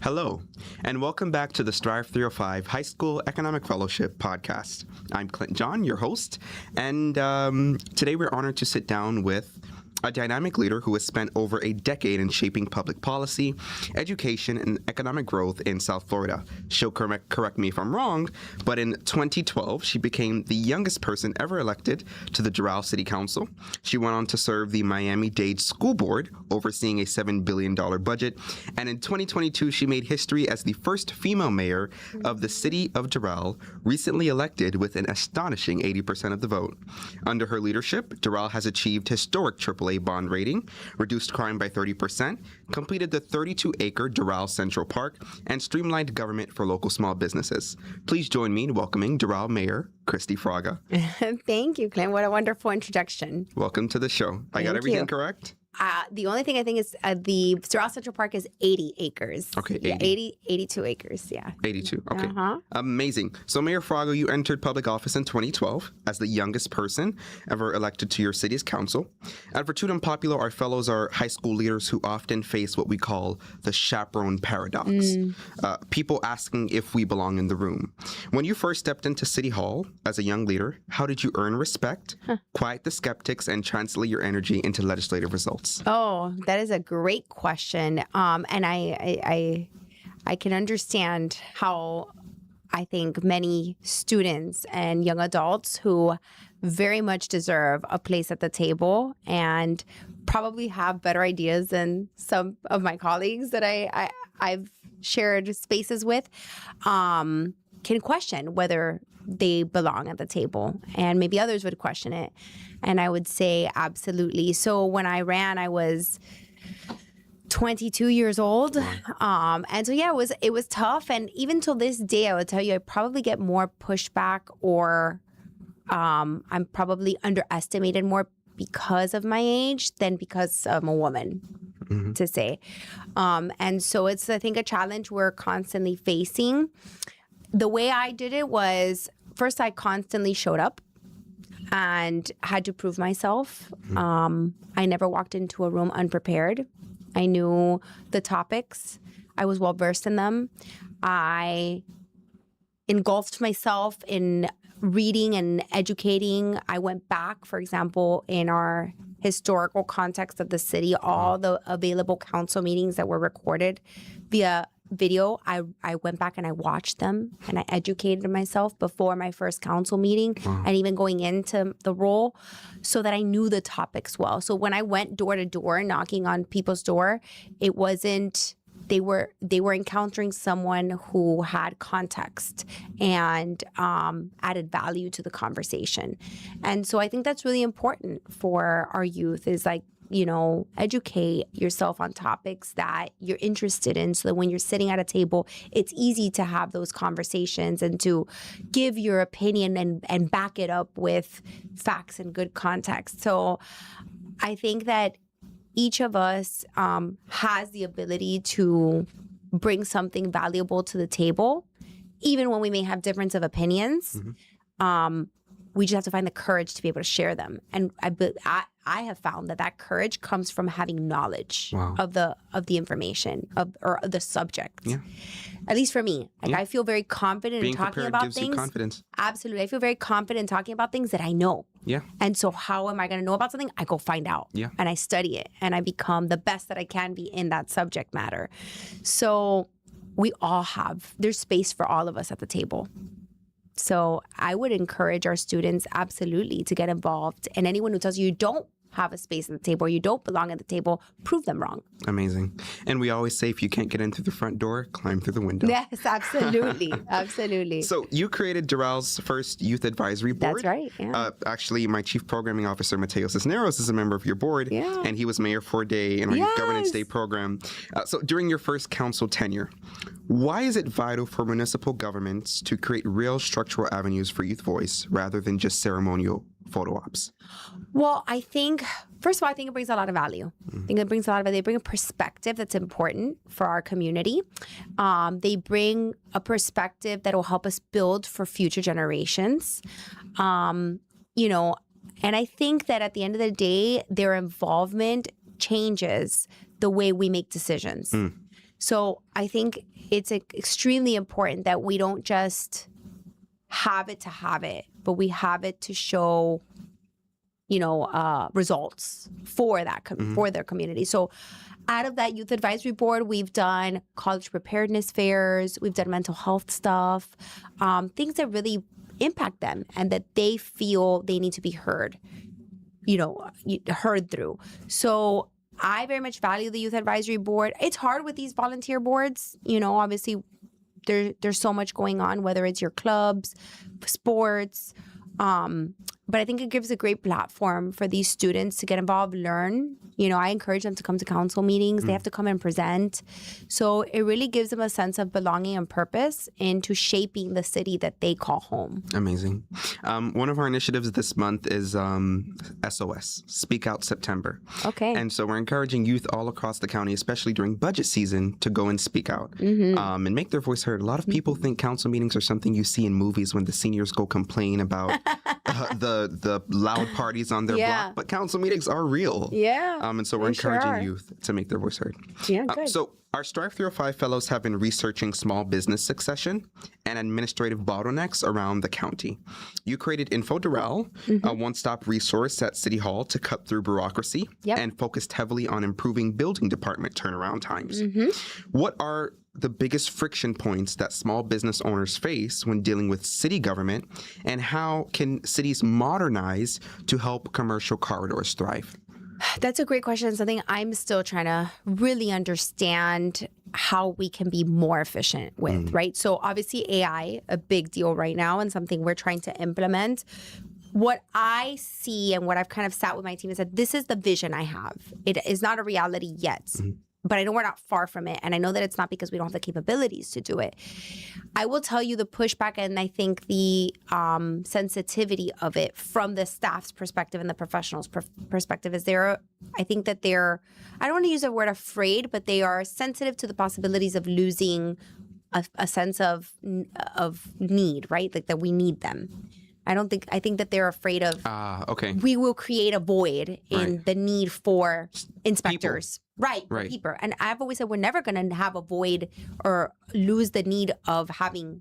Hello, and welcome back to the STRIVE305 High School Economic Fellowship podcast. I'm Clint John, your host, and today we're honored to sit down with a dynamic leader who has spent over a decade in shaping public policy, education, and economic growth in South Florida. She'll correct me if I'm wrong, but in 2012, she became the youngest person ever elected to the Doral City Council. She went on to serve the Miami-Dade School Board, overseeing a $7 billion budget. And in 2022, she made history as the first female mayor of the city of Doral, recently elected with an astonishing 80% of the vote. Under her leadership, Doral has achieved historic AAA bond rating, reduced crime by 30%, completed the 32-acre Doral Central Park, and streamlined government for local small businesses. Please join me in welcoming Doral Mayor Christi Fraga. Thank you, Clint. What a wonderful introduction. Welcome to the show. I got everything correct? The only thing I think is the Doral Central Park is 80 acres. Okay, 80. Yeah, 82 acres, yeah. 82, okay. Amazing. So Mayor Fraga, you entered public office in 2012 as the youngest person ever elected to your city's council. At Virtutem Populo, our fellows are high school leaders who often face what we call the chaperone paradox. People asking if we belong in the room. When you first stepped into City Hall as a young leader, how did you earn respect, quiet the skeptics, and translate your energy into legislative results? Oh, that is a great question. And I can understand how I think many students and young adults who very much deserve a place at the table and probably have better ideas than some of my colleagues that I've shared spaces with can question whether they belong at the table, and maybe others would question it. And I would say absolutely. So when I ran, I was 22 years old. And so, yeah, it was tough. And even till this day, I would tell you, I probably get more pushback, or I'm probably underestimated more because of my age than because I'm a woman, to say. And so it's, I think, a challenge we're constantly facing. The way I did it was, first, I constantly showed up and had to prove myself. I never walked into a room unprepared. I knew the topics. I was well versed in them. I engulfed myself in reading and educating. I went back, for example, in our historical context of the city, all the available council meetings that were recorded via video, I went back and I watched them and I educated myself before my first council meeting and even going into the role, so that I knew the topics well. So when I went door to door knocking on people's door, it wasn't, they were encountering someone who had context and added value to the conversation. And so I think that's really important for our youth, is like, you know, educate yourself on topics that you're interested in, so that when you're sitting at a table, it's easy to have those conversations and to give your opinion and back it up with facts and good context. So I think that each of us has the ability to bring something valuable to the table, even when we may have difference of opinions. We just have to find the courage to be able to share them. And I have found that courage comes from having knowledge of the information or the subject. Yeah. At least for me, I feel very confident in talking about things. Being prepared gives you confidence. Absolutely, I feel very confident in talking about things that I know. Yeah. And so, how am I going to know about something? I go find out. Yeah. And I study it, and I become the best that I can be in that subject matter. So we all have. There's space for all of us at the table. So I would encourage our students absolutely to get involved. And anyone who tells you don't have a space at the table or you don't belong at the table, prove them wrong. Amazing. And we always say, if you can't get in through the front door, climb through the window. Yes, absolutely. Absolutely. So you created Doral's first youth advisory board. That's right. Yeah. Actually, my chief programming officer, Mateo Cisneros, is a member of your board. Yeah. And he was mayor for a day in our Youth Governance Day program. So during your first council tenure, why is it vital for municipal governments to create real structural avenues for youth voice rather than just ceremonial photo ops? Well, I think, first of all, I think it brings a lot of value. I think it brings a lot of value. They bring a perspective that's important for our community. They bring a perspective that will help us build for future generations. You know, and I think that at the end of the day, their involvement changes the way we make decisions. So I think it's extremely important that we don't just have it to have it, but we have it to show, results for that for their community. So out of that youth advisory board, we've done college preparedness fairs, we've done mental health stuff, things that really impact them and that they feel they need to be heard through. So I very much value the youth advisory board. It's hard with these volunteer boards. Obviously there's so much going on, whether it's your clubs, sports, but I think it gives a great platform for these students to get involved, learn. I encourage them to come to council meetings. They have to come and present. So it really gives them a sense of belonging and purpose into shaping the city that they call home. Amazing. One of our initiatives this month is SOS, Speak Out September. Okay. And so we're encouraging youth all across the county, especially during budget season, to go and speak out and make their voice heard. A lot of people think council meetings are something you see in movies when the seniors go complain about the loud parties on their block, but council meetings are real. Yeah. And so we're encouraging youth to make their voice heard. Yeah, good. So our STRIVE305 fellows have been researching small business succession and administrative bottlenecks around the county. You created Doral, a one-stop resource at City Hall to cut through bureaucracy and focused heavily on improving building department turnaround times. What are the biggest friction points that small business owners face when dealing with city government, and how can cities modernize to help commercial corridors thrive? That's a great question. Something I'm still trying to really understand how we can be more efficient with, right? So obviously AI, a big deal right now and something we're trying to implement. What I see and what I've kind of sat with my team is that this is the vision I have. It is not a reality yet. But I know we're not far from it. And I know that it's not because we don't have the capabilities to do it. I will tell you the pushback and I think the sensitivity of it from the staff's perspective and the professionals' perspective is I think that I don't want to use the word afraid, but they are sensitive to the possibilities of losing a sense of need, right? Like that we need them. I think that they're afraid of, we will create a void in the need for inspectors. Right. People. And I've always said we're never going to have a void or lose the need of having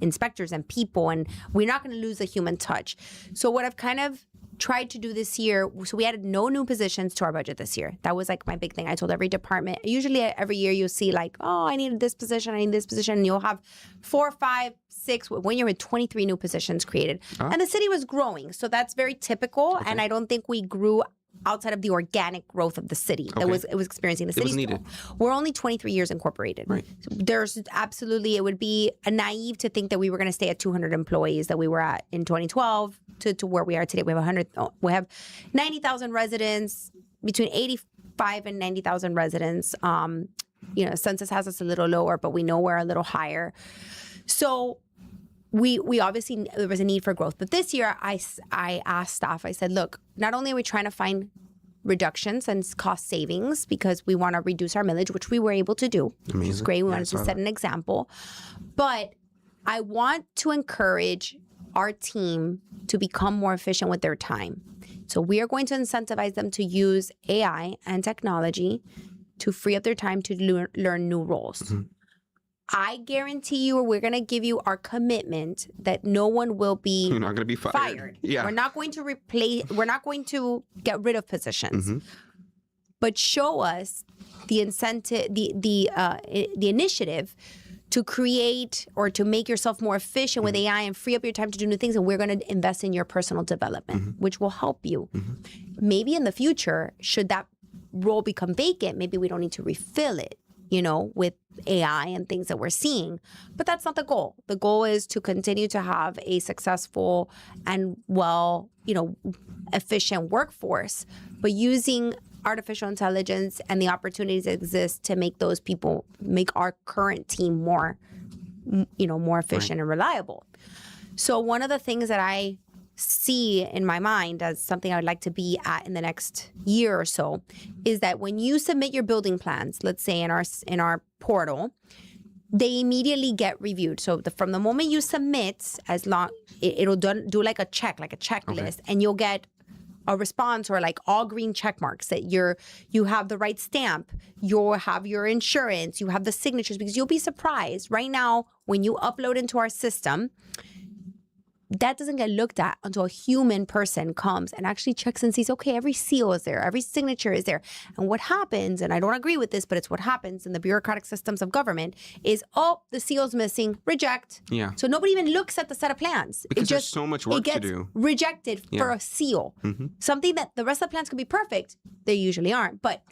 inspectors and people, and we're not going to lose the human touch. So what I've kind of tried to do this year, so we added no new positions to our budget this year. That was like my big thing. I told every department, usually every year you'll see like, I needed this position, I need this position. And you'll have 4, 5, 6, when you're with 23 new positions created. And the city was growing. So that's very typical. And I don't think we grew outside of the organic growth of the city that was experiencing. The city was needed. We're only 23 years incorporated. Right. So there's absolutely, it would be naive to think that we were going to stay at 200 employees that we were at in 2012 to where we are today. We have 90,000 residents, between 85 and 90,000 residents. Census has us a little lower, but we know we're a little higher. So we obviously, there was a need for growth. But this year, I asked staff, I said, look, not only are we trying to find reductions and cost savings because we want to reduce our millage, which we were able to do. Amazing. Which is great. We wanted to set an example. But I want to encourage our team to become more efficient with their time. So we are going to incentivize them to use AI and technology to free up their time to learn new roles. I guarantee you, or we're going to give you our commitment that no one will be You're not going to be fired. Yeah. We're not going to we're not going to get rid of positions. But show us the incentive, the initiative to create or to make yourself more efficient with AI and free up your time to do new things. And we're going to invest in your personal development, which will help you. Maybe in the future, should that role become vacant, maybe we don't need to refill it, with AI and things that we're seeing. But that's not the goal. The goal is to continue to have a successful and efficient workforce, but using artificial intelligence and the opportunities that exist to make our current team more efficient and reliable. So one of the things that I see in my mind as something I would like to be at in the next year or so is that when you submit your building plans, let's say in our portal, they immediately get reviewed. So from the moment you submit, it'll do like a checklist, and you'll get a response or like all green check marks that you have the right stamp, you have your insurance, you have the signatures, because you'll be surprised right now when you upload into our system, that doesn't get looked at until a human person comes and actually checks and sees, okay, every seal is there, every signature is there. And what happens, and I don't agree with this, but it's what happens in the bureaucratic systems of government, is, oh, the seal's missing, reject. Yeah. So nobody even looks at the set of plans. Because there's so much work to do. It gets rejected for a seal. Something that the rest of the plans could be perfect, they usually aren't. But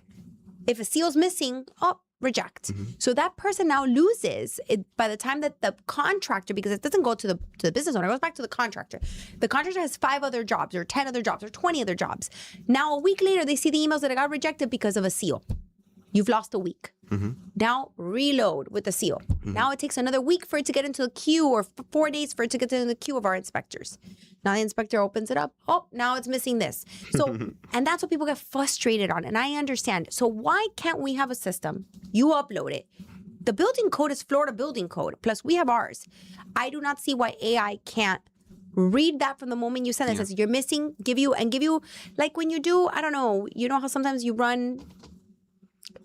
if a seal's missing, oh, reject. So that person now loses it by the time that the contractor, because it doesn't go to the business owner, it goes back to the contractor. The contractor has 5 other jobs or 10 other jobs or 20 other jobs. Now, a week later, they see the emails that it got rejected because of a seal. You've lost a week. Now reload with the seal. Now it takes another week for it to get into the queue, or 4 days for it to get into the queue of our inspectors. Now the inspector opens it up. Oh, now it's missing this. So, and that's what people get frustrated on. And I understand. So why can't we have a system? You upload it. The building code is Florida building code. Plus we have ours. I do not see why AI can't read that from the moment you send it. It says you're missing, give you, like when you do, I don't know, you know how sometimes you run,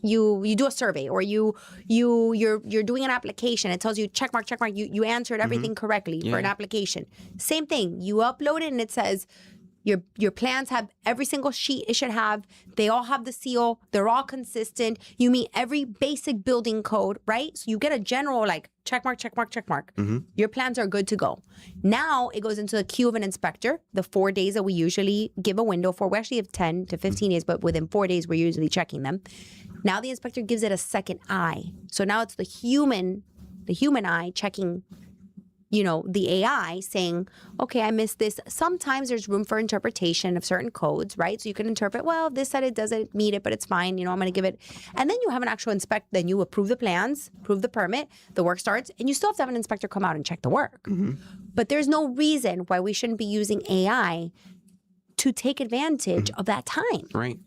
you do a survey, or you're doing an application. It tells you check mark. You answered everything correctly for an application. Same thing. You upload it and it says your plans have every single sheet it should have. They all have the seal. They're all consistent. You meet every basic building code, right? So you get a general like check mark. Your plans are good to go. Now it goes into the queue of an inspector. The 4 days that we usually give a window for. We actually have 10 to 15 days, but within 4 days we're usually checking them. Now the inspector gives it a second eye. So now it's the human eye checking, the AI saying, okay, I missed this. Sometimes there's room for interpretation of certain codes, right? So you can interpret, well, this said it doesn't meet it, but it's fine. I'm going to give it. And then you have an actual inspect. Then you approve the plans, approve the permit, the work starts, and you still have to have an inspector come out and check the work. But there's no reason why we shouldn't be using AI to take advantage of that time. Right.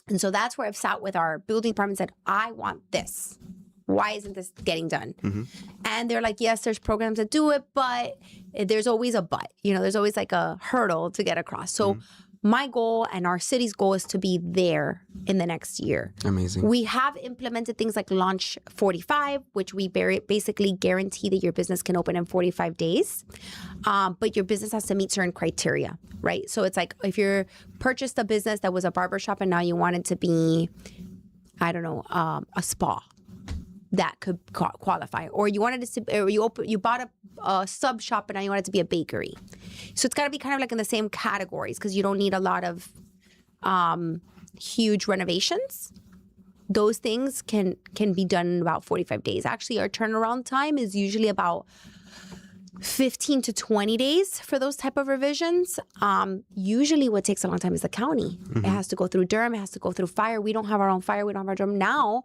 And so that's where I've sat with our building department and said, I want this. Why isn't this getting done? And they're like, yes, there's programs that do it, but there's always a but. There's always like a hurdle to get across. So my goal and our city's goal is to be there in the next year. Amazing. We have implemented things like Launch 45, which we basically guarantee that your business can open in 45 days. But your business has to meet certain criteria, right? So it's like if you purchased a business that was a barbershop and now you want it to be, I don't know, a spa, that could qualify. Or you wanted to, or you bought a sub shop and now you want it to be a bakery. So it's got to be kind of like in the same categories, because you don't need a lot of huge renovations. Those things can be done in about 45 days. Actually, our turnaround time is usually about 15 to 20 days for those type of revisions. Usually what takes a long time is the county. It has to go through Durham. It has to go through fire. We don't have our own fire. We don't have our Durham. Now,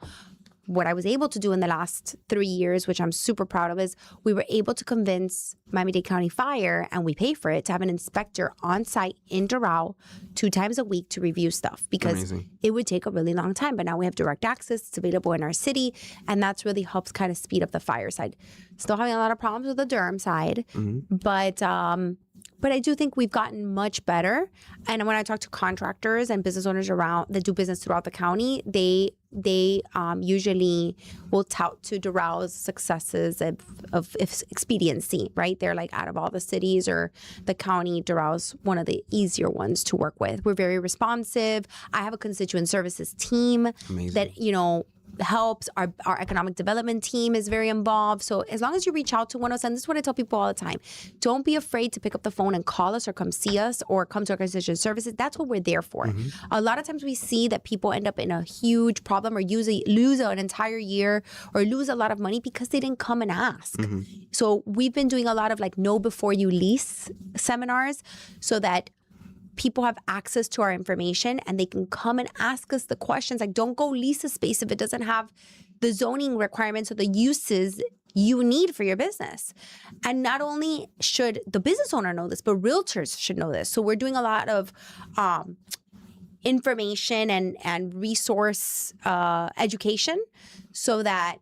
what I was able to do in the last 3 years, which I'm super proud of, is we were able to convince Miami-Dade County Fire, and we pay for it, to have an inspector on site in Doral 2 times a week to review stuff, because it would take a really long time. But now we have direct access. It's available in our city, and that's really helps kind of speed up the fire side. Still having a lot of problems with the Durham side, but I do think we've gotten much better. And when I talk to contractors and business owners around that do business throughout the county, they usually will tout to Doral's successes of expediency, right? They're like, out of all the cities or the county, Doral's one of the easier ones to work with. We're very responsive. I have a constituent services team that, helps. Our economic development team is very involved. So as long as you reach out to one of us, and this is what I tell people all the time, don't be afraid to pick up the phone and call us or come see us or come to our constituent services. That's what we're there for. A lot of times we see that people end up in a huge problem or lose an entire year or lose a lot of money because they didn't come and ask. So we've been doing a lot of like know before you lease seminars so that people have access to our information and they can come and ask us the questions. Like, don't go lease a space if it doesn't have the zoning requirements or the uses you need for your business. And not only should the business owner know this, but realtors should know this. So we're doing a lot of information and resource education so that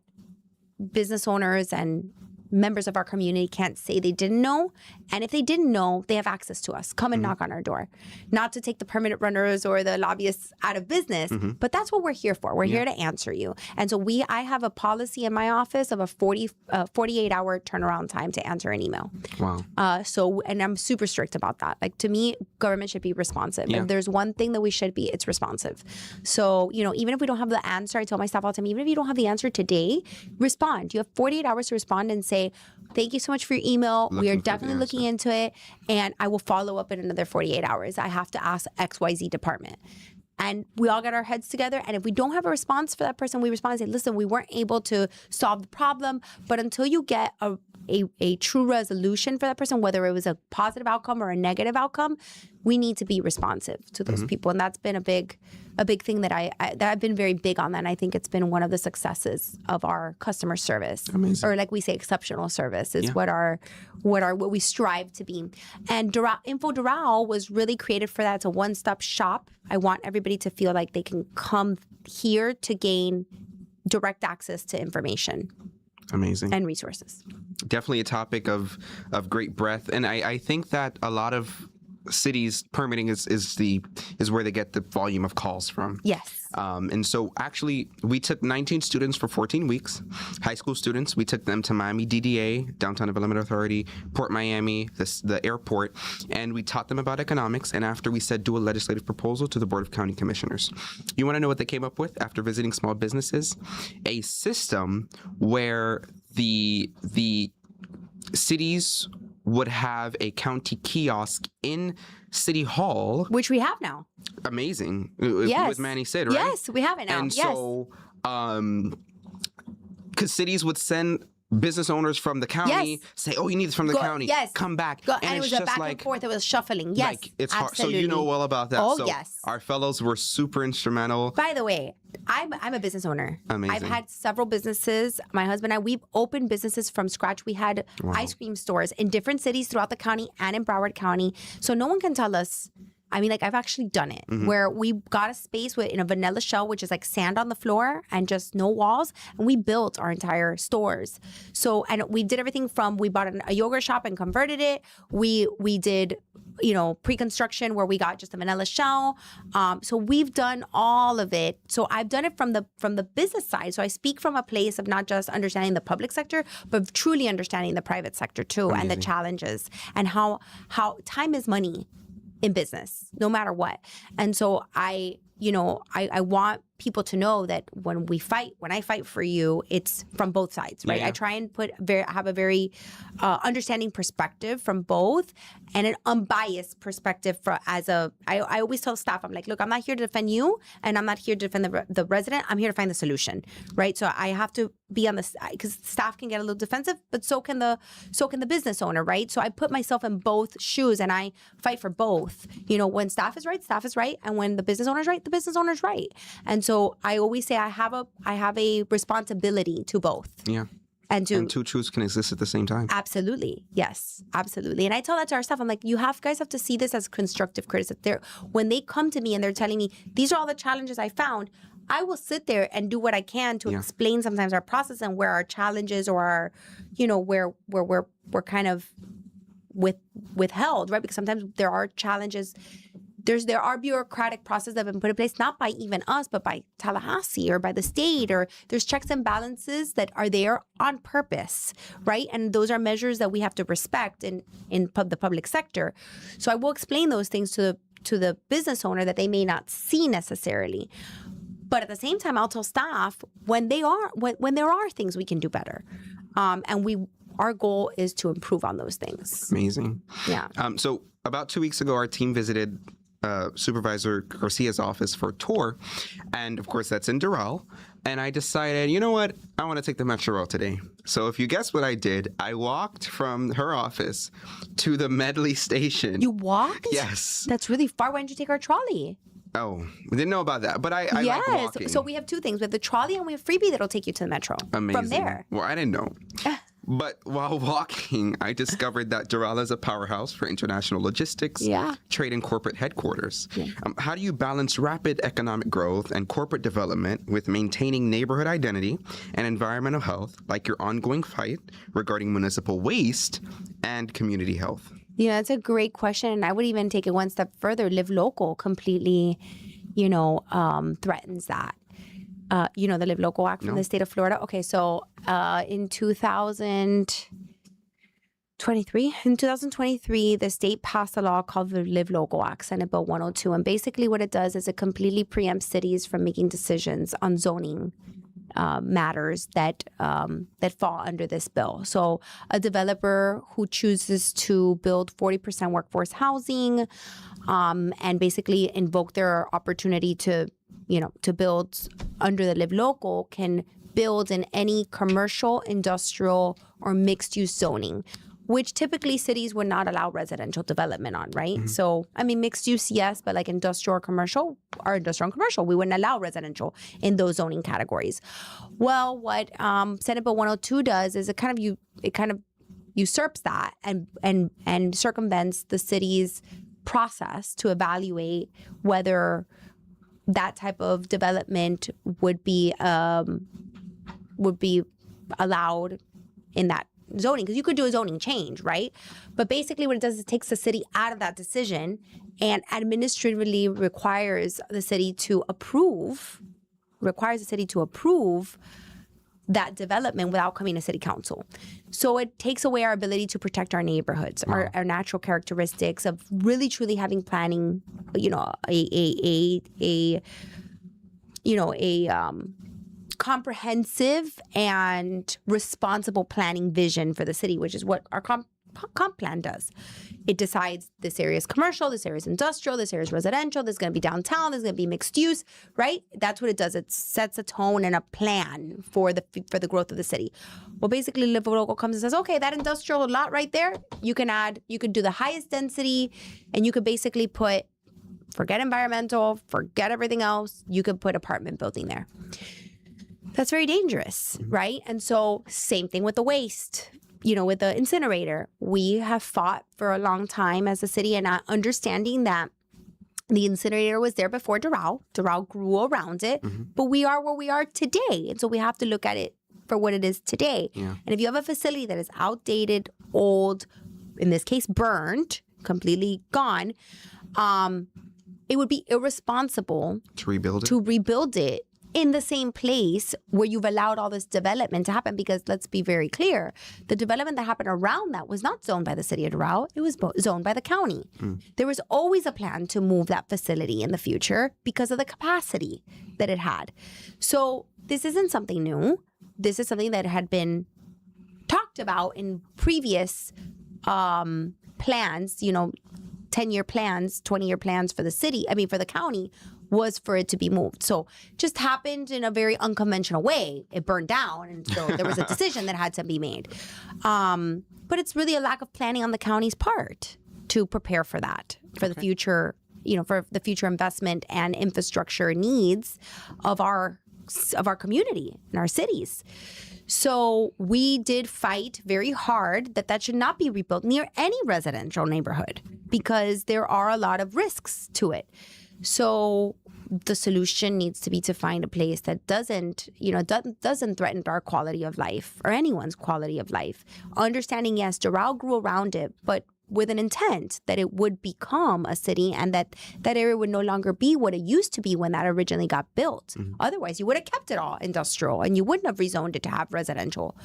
business owners and members of our community can't say they didn't know. And if they didn't know, they have access to us. Come and knock on our door. Not to take the permanent runners or the lobbyists out of business, but that's what we're here for. We're here to answer you. And so I have a policy in my office of a 48-hour turnaround time to answer an email. Wow. And I'm super strict about that. Like, to me, government should be responsive. If there's one thing that we should be, it's responsive. So, even if we don't have the answer, I tell my staff all the time, even if you don't have the answer today, respond. You have 48 hours to respond and say, thank you so much for your email. We are definitely looking into it. And I will follow up in another 48 hours. I have to ask XYZ department. And we all get our heads together. And if we don't have a response for that person, we respond and say, listen, we weren't able to solve the problem. But until you get a true resolution for that person, whether it was a positive outcome or a negative outcome, we need to be responsive to those people. And that's been a big thing that I've been very big on that. And I think it's been one of the successes of our customer service. Amazing. Or like we say, exceptional service is what we strive to be. And Info Doral was really created for that. It's a one-stop shop. I want everybody to feel like they can come here to gain direct access to information. Amazing. And resources. Definitely a topic of great breadth. And I think that a lot of cities permitting is where they get the volume of calls from. Yes. And so actually we took 19 students for 14 weeks, high school students. We took them to Miami DDA, Downtown Development Authority, Port Miami, the airport, and we taught them about economics. And after we said, do a legislative proposal to the Board of County Commissioners. You want to know what they came up with after visiting small businesses? A system where the cities would have a county kiosk in City Hall. Which we have now. Amazing. Yes. With Manny Sid, right? Yes, we have it now. And so, because cities would send business owners from the county, say, oh, you need this from the county. Yes. Come back. And it was a back and forth. It was shuffling. Yes, like, it's absolutely. hard. So you know well about that. Oh, so yes. Our fellows were super instrumental. By the way, I'm a business owner. Amazing. I've had several businesses. My husband and I, we've opened businesses from scratch. We had ice cream stores in different cities throughout the county and in Broward County. So no one can tell us. I mean, like, I've actually done it where we got a space in a vanilla shell, which is like sand on the floor and just no walls. And we built our entire stores. So, and we did everything from, we bought a yogurt shop and converted it. We did, pre-construction where we got just a vanilla shell. So we've done all of it. So I've done it from the business side. So I speak from a place of not just understanding the public sector, but truly understanding the private sector too. Amazing. And the challenges and how time is money in business, no matter what. And so I want people to know that when I fight for you, it's from both sides, right? Yeah. I try and have a very understanding perspective from both and an unbiased perspective I always tell staff, I'm like, look, I'm not here to defend you and I'm not here to defend the resident. I'm here to find the solution, right? So I have to be on this, because staff can get a little defensive, but so can the business owner, right? So I put myself in both shoes and I fight for both. When staff is right, and when the business owner is right, the business owner is right. And so I always say I have a responsibility to both. Yeah. And two truths can exist at the same time. Absolutely. Yes, absolutely. And I tell that to our staff. I'm like, you guys have to see this as constructive criticism. When they come to me and they're telling me, these are all the challenges I found, I will sit there and do what I can to explain sometimes our process and where our challenges or our, where we're kind of withheld, right? Because sometimes there are challenges. There are bureaucratic processes that have been put in place, not by even us, but by Tallahassee or by the state, or there's checks and balances that are there on purpose, right? And those are measures that we have to respect in the public sector. So I will explain those things to the business owner that they may not see necessarily. But at the same time, I'll tell staff when there are things we can do better. And our goal is to improve on those things. Amazing. Yeah. So about 2 weeks ago, our team visited Supervisor Garcia's office for a tour. And of course, that's in Doral. And I decided, you know what? I want to take the Metro Rail today. So if you guess what I did, I walked from her office to the Medley station. You walked? Yes. That's really far. Why didn't you take our trolley? Oh, we didn't know about that, but I like walking. So we have two things. We have the trolley and we have freebie that'll take you to the Metro. Amazing. From there. Well, I didn't know. But while walking, I discovered that Doral is a powerhouse for international logistics, trade, and corporate headquarters. Yeah. How do you balance rapid economic growth and corporate development with maintaining neighborhood identity and environmental health, like your ongoing fight regarding municipal waste and community health? Yeah, that's a great question. And I would even take it one step further. Live Local completely, threatens that. The Live Local Act from the state of Florida. Okay, so in 2023, the state passed a law called the Live Local Act, Senate Bill 102. And basically what it does is it completely preempts cities from making decisions on zoning matters that fall under this bill. So a developer who chooses to build 40% workforce housing and basically invoke their opportunity to build under the Live Local can build in any commercial, industrial, or mixed-use zoning, which typically cities would not allow residential development on, right? Mm-hmm. So, mixed use, yes, but like industrial or commercial, we wouldn't allow residential in those zoning categories. Well, what Senate Bill 102 does is it kind of usurps that and circumvents the city's process to evaluate whether that type of development would be allowed in that zoning, because you could do a zoning change, right? But basically what it does is it takes the city out of that decision and administratively requires the city to approve that development without coming to city council. So it takes away our ability to protect our neighborhoods, our natural characteristics of really truly having planning, comprehensive and responsible planning vision for the city, which is what our comp plan does. It decides this area is commercial, this area is industrial, this area is residential, this is going to be downtown, this is going to be mixed use, right? That's what it does. It sets a tone and a plan for the growth of the city. Well, basically, Live Local comes and says, okay, that industrial lot right there, you could do the highest density, and you could basically forget environmental, forget everything else, you could put apartment building there. That's very dangerous, right? And so same thing with the waste, with the incinerator. We have fought for a long time as a city and understanding that the incinerator was there before Doral. Doral grew around it, but we are where we are today. And so we have to look at it for what it is today. Yeah. And if you have a facility that is outdated, old, in this case, burned, completely gone, it would be irresponsible to rebuild it in the same place where you've allowed all this development to happen. Because let's be very clear, the development that happened around that was not zoned by the city of Doral. It was zoned by the county. There was always a plan to move that facility in the future because of the capacity that it had. So this isn't something new. This is something that had been talked about in previous plans, 10-year plans, 20-year plans for the city, for the county, was for it to be moved. So just happened in a very unconventional way. It burned down, and so there was a decision that had to be made. But it's really a lack of planning on the county's part to prepare for that, for the future, for the future investment and infrastructure needs of our community and our cities. So we did fight very hard that should not be rebuilt near any residential neighborhood because there are a lot of risks to it. So the solution needs to be to find a place that doesn't threaten our quality of life or anyone's quality of life. Understanding, yes, Doral grew around it, but with an intent that it would become a city and that area would no longer be what it used to be when that originally got built. Otherwise, you would have kept it all industrial and you wouldn't have rezoned it to have residential.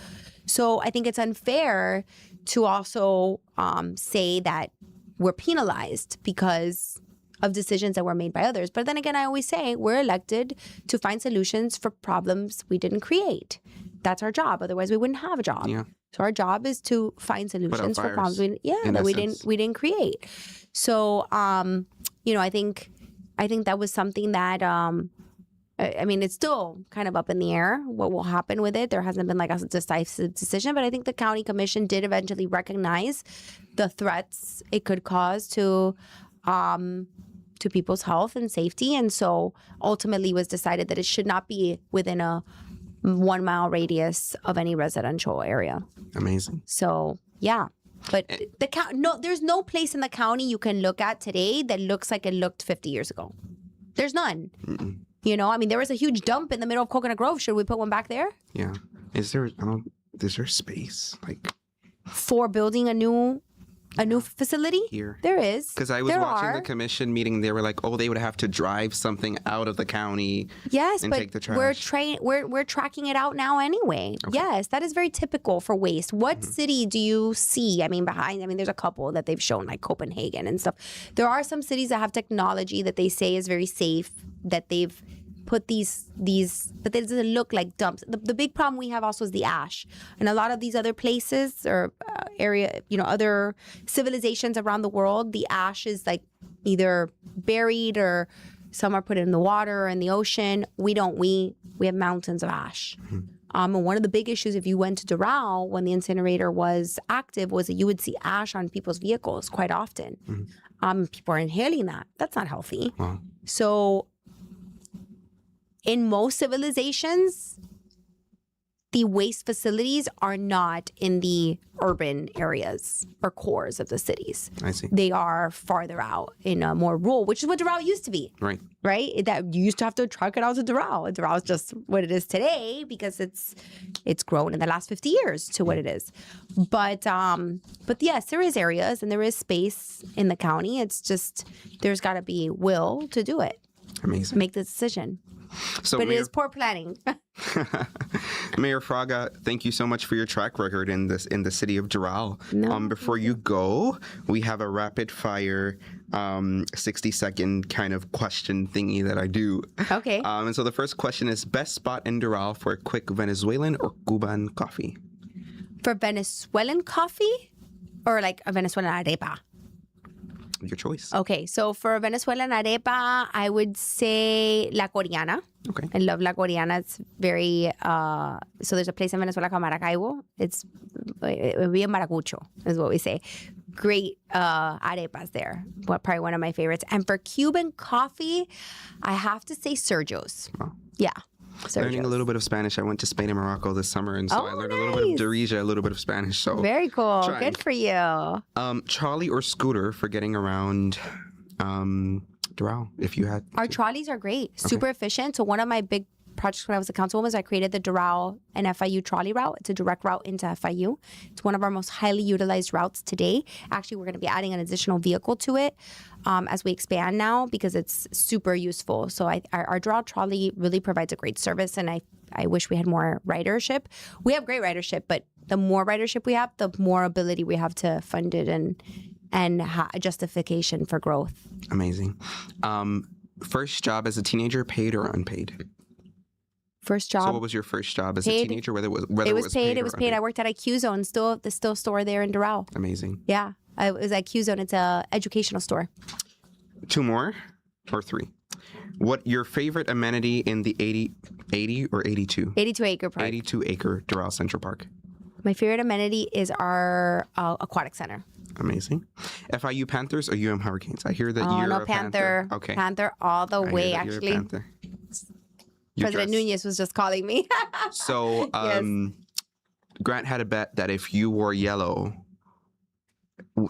So I think it's unfair to also say that we're penalized because of decisions that were made by others. But then again, I always say we're elected to find solutions for problems we didn't create. That's our job. Otherwise, we wouldn't have a job. Yeah. So our job is to find solutions for problems we didn't create. So I think that was something that it's still kind of up in the air what will happen with it. There hasn't been like a decisive decision, but I think the county commission did eventually recognize the threats it could cause to people's health and safety, and so ultimately was decided that it should not be within a 1 mile radius of any residential area. Amazing. So yeah, but there's no place in the county you can look at today that looks like it looked 50 years ago. There's none. Mm-mm. You know, I mean, there was a huge dump in the middle of Coconut Grove. Should we put one back there? Yeah. Is there space like for building a new facility? Here. There is. Because I was watching the commission meeting. They were like, oh, they would have to drive something out of the county. Yes, and but take the trash. we're tracking it out now anyway. Okay. Yes, that is very typical for waste. What city do you see? I mean, there's a couple that they've shown, like Copenhagen and stuff. There are some cities that have technology that they say is very safe, that they've put these, but it doesn't look like dumps. The big problem we have also is the ash. And a lot of these other places or other civilizations around the world, the ash is like either buried or some are put in the water or in the ocean. We don't. We have mountains of ash. And one of the big issues, if you went to Doral when the incinerator was active, was that you would see ash on people's vehicles quite often. People are inhaling that. That's not healthy. Wow. So in most civilizations, the waste facilities are not in the urban areas or cores of the cities. I see. They are farther out in a more rural, which is what Doral used to be. Right. Right? That you used to have to truck it out to Doral. And Doral is just what it is today because it's grown in the last 50 years to what it is. But yes, there is areas and there is space in the county. It's just there's got to be will to do it. Amazing. Make the decision. So but it is poor planning. Mayor Fraga, thank you so much for your track record in the city of Doral. No, before you go, we have a rapid fire 60-second kind of question thingy that I do. Okay. And so the first question is, best spot in Doral for a quick Venezuelan or Cuban coffee? For Venezuelan coffee or like a Venezuelan arepa? Your choice. Okay, so for Venezuelan arepa, I would say La Coreana. Okay. I love La Coreana. It's very, so there's a place in Venezuela called Maracaibo. It's bien maracucho, is what we say. Great arepas there. Probably one of my favorites. And for Cuban coffee, I have to say Sergio's. Wow. Yeah. Learning a little bit of Spanish. I went to Spain and Morocco this summer, and so I learned a little bit of Darija, a little bit of Spanish. So very cool. trying. Good for you. Trolley or scooter for getting around Doral, if you had. Our trolleys are great, super efficient. So one of my big projects when I was a councilwoman was I created the Doral and FIU trolley route. It's a direct route into FIU. It's one of our most highly utilized routes today. Actually, we're going to be adding an additional vehicle to it as we expand now because it's super useful. So our Doral trolley really provides a great service, and I wish we had more ridership. We have great ridership, but the more ridership we have, the more ability we have to fund it and justification for growth. Amazing. First job as a teenager, paid or unpaid? First job. So what was your first job as paid. a teenager? Whether it was paid. It was paid. Unpaid? I worked at IQ Zone, the still store there in Doral. Amazing. Yeah, it was IQ Zone. It's a educational store. 2 more or 3? What your favorite amenity in the 80 or 82? 82 acre park. 82 acre Doral Central Park. My favorite amenity is our aquatic center. Amazing. FIU Panthers or UM Hurricanes? I hear that you're a Panther. Okay. Panther all the way, actually. You're a Panther. President Nunez was just calling me. So, Yes. Grant had a bet that if you wore yellow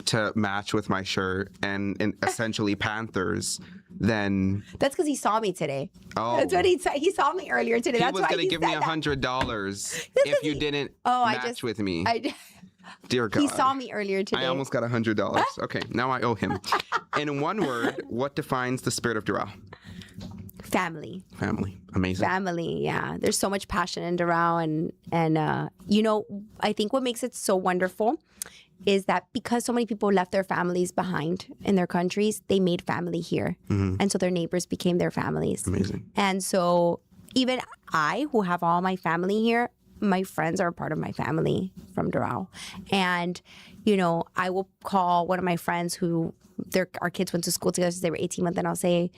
to match with my shirt and essentially Panthers, then That's because he saw me today. oh, That's what he said. He saw me earlier today. he That's was why gonna he give said me that. $100 if you didn't match with me. Dear God, He saw me earlier today. I almost got $100. Okay, now I owe him. In one word, what defines the spirit of Doral? Family. Family. Amazing. Family, yeah. There's so much passion in Doral, and I think what makes it so wonderful is that because so many people left their families behind in their countries, they made family here. And so their neighbors became their families. Amazing. And so even I, who have all my family here, my friends are a part of my family from Doral. And, I will call one of my friends who our kids went to school together since they were 18 months, and I'll say,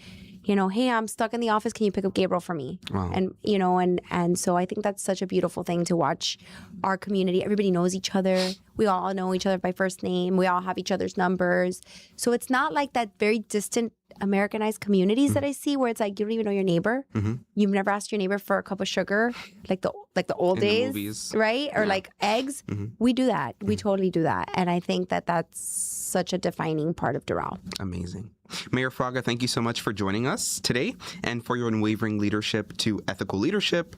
hey, I'm stuck in the office. Can you pick up Gabriel for me? Wow. And so I think that's such a beautiful thing to watch our community. Everybody knows each other. We all know each other by first name. We all have each other's numbers. So it's not like that very distant Americanized communities that I see where it's like you don't even know your neighbor. You've never asked your neighbor for a cup of sugar, like the old In the days, movies. right? Or like eggs. We do that. We totally do that, and I think that that's such a defining part of Doral. Amazing. Mayor Fraga, thank you so much for joining us today and for your unwavering leadership to ethical leadership,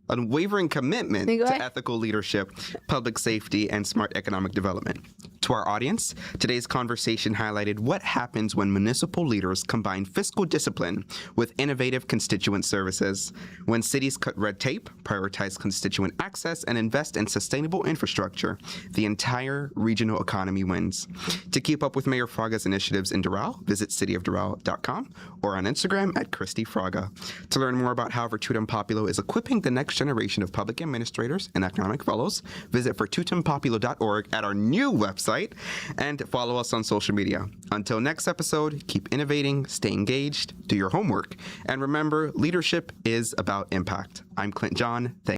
unwavering commitment to ethical leadership, public safety, and smart economic development. To our audience, today's conversation highlighted what happens when municipal leaders combine fiscal discipline with innovative constituent services. When cities cut red tape, prioritize constituent access, and invest in sustainable infrastructure, the entire regional economy wins. To keep up with Mayor Fraga's initiatives in Doral, visit cityofdoral.com or on Instagram at Christi Fraga. To learn more about how Virtutem Populo is equipping the next generation of public administrators and economic fellows, visit virtutempopulo.org at our new website and follow us on social media. Until next episode, keep innovating, stay engaged, do your homework, and remember, leadership is about impact. I'm Clint John. Thank